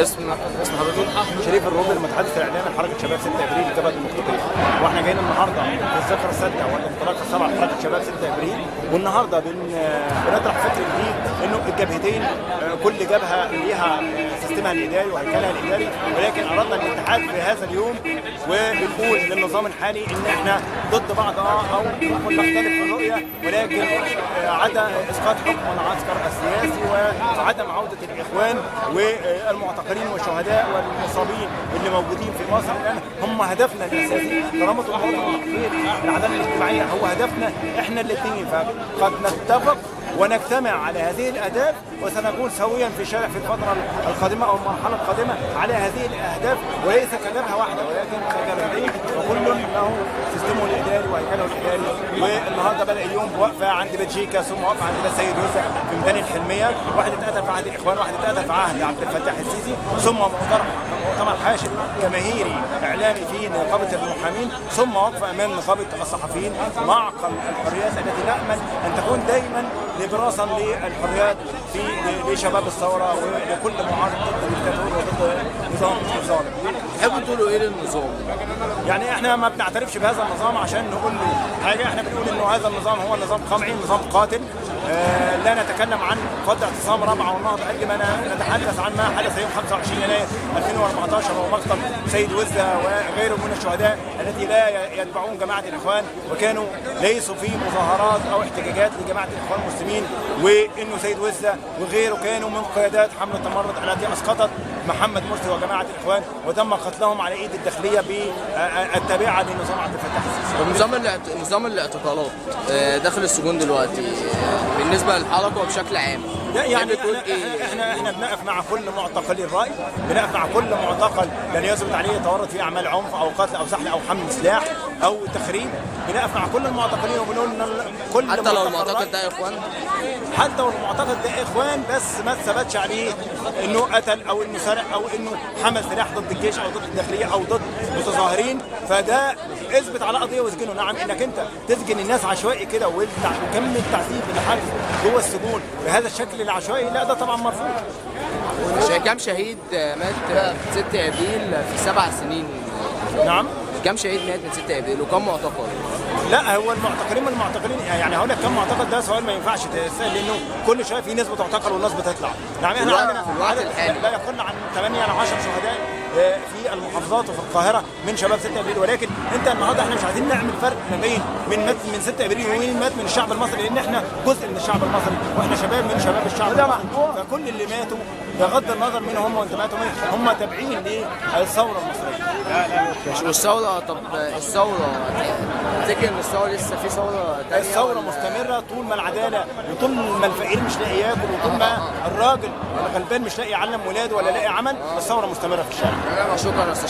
اسم حضرتك؟ شريف الروبي، المتحدث الاعلامي لحركه شباب 6 ابريل جبهه المختطفين. واحنا جايين النهارده في الذكرى السادسه والانطلاقه السابعه لحركه شباب 6 ابريل، والنهارده بنطرح فكر جديد انه الجبهتين كل جبهه ليها سيستمها الاداري وهيكلها الاداري، ولكن اردنا الاتحاد في هذا اليوم وبنقول للنظام الحالي ان احنا ضد بعض او ممكن نختلف في الرؤيه، ولكن عدم اسقاط حكم العسكر السياسي وعدم عوده الاخوان والمعتقلين والشهداء والمصابين اللي موجودين في مصر الان هم هدفنا الاساسي. كرامه المواطن والتحقيق العداله الاجتماعيه هو هدفنا احنا الاثنين، فقد نتفق ونجتمع على هذه الاهداف وسنكون سويا في الشارع في الفتره القادمه او المرحله القادمه على هذه الاهداف، وليس كجبهه واحده ولكن كجبهتين وكل له سيستمه الاداري وهيكله الاداري. والنهارده بدا اليوم بوقفه عند بلجيكا، ثم وقفه عند السيد يوسف في ميدان الحلميه، واحد اتقتل في عهد الاخوان، واحد اتقتل في عهد عبد الفتاح السيسي، ثم مؤتمر حاشد جماهيري اعلامي في نقابه المحامين، ثم وقفه امام نقابه الصحفيين، معقل الحريات التي نامل ان تكون دائما لبراسا للحريات في لشباب الثوره ولكل معارض ضد الدكتاتور وضد نظام الظالم. تحبوا تقولوا ايه للنظام؟ يعني احنا ما بنعترفش بهذا النظام عشان نقول له حاجه، احنا بنقول انه هذا النظام هو نظام قمعي، نظام قاتل. لا نتكلم عن فض اعتصام رابعه والنهضه قد ما نتحدث عن ما حدث يوم 25 يناير 2014 ومقتل سيد وزة وغيره من الشهداء التي لا يتبعون جماعه الاخوان وكانوا ليسوا في مظاهرات او احتجاجات لجماعه الاخوان المسلمين، وانه سيد وزة وغيره كانوا من قيادات حمله التمرد التي اسقطت محمد مرسي وجماعه الاخوان وتم قتلهم على ايد الداخليه بالتابعه لنظام عبد الفتاح السيسي. نظام الاعتقالات داخل السجون دلوقتي بالنسبه للحركه وبشكل عام، يعني احنا بنقف مع كل معتقلي الراي، بنقف مع كل معتقل لن يثبت عليه تورط في اعمال عنف او قتل او سحل او حمل سلاح او تخريب، بنقف مع كل المعتقلين وبنقول ان كل حتى لو المعتقل ده اخوان، حتى لو المعتقل ده اخوان بس ما ثبتش عليه انه قتل او انه سرق او انه حمل سلاح ضد الجيش او ضد الداخليه او ضد متظاهرين، فده اثبت على قضيه واسجنه. نعم، انك انت تسجن الناس عشوائي كده وكم التعذيب اللي حدث جوه السجون بهذا الشكل العشوائي، لا ده طبعا مرفوض. كم شهيد مات 6 ابريل في 7 سنين؟ نعم، كم شهيد مات من 6 ابريل وكم معتقل؟ لا هو المعتقلين يعني هقول لك كم معتقل، ده سؤال ما ينفعش تسال لانه كل شويه في ناس بتعتقل وناس بتطلع. نعم، احنا عندنا في الوقت الحالي لا يقل عن 8 أو 10 شهداء في المحافظات وفي القاهره من شباب 6 ابريل، ولكن انت النهارده احنا مش عايزين نعمل فرق ما بين من 6 ابريل ومين مات من الشعب المصري، لان احنا جزء من الشعب المصري واحنا شباب من شباب الشعب المصري، فكل اللي ماتوا بغض النظر مين هم وانتمائهم هم تابعين للثوره المصريه. والثوره، طب الثوره تفتكر ان الثوره لسه في ثوره ثانيه؟ الثوره مستمره طول ما العداله وطول ما الفقير مش لاقي ياكل وطول ما الراجل الغلبان مش لاقي يعلم ولاده ولا لاقي عمل، الثوره مستمره في الشارع. شكرا يا استاذ.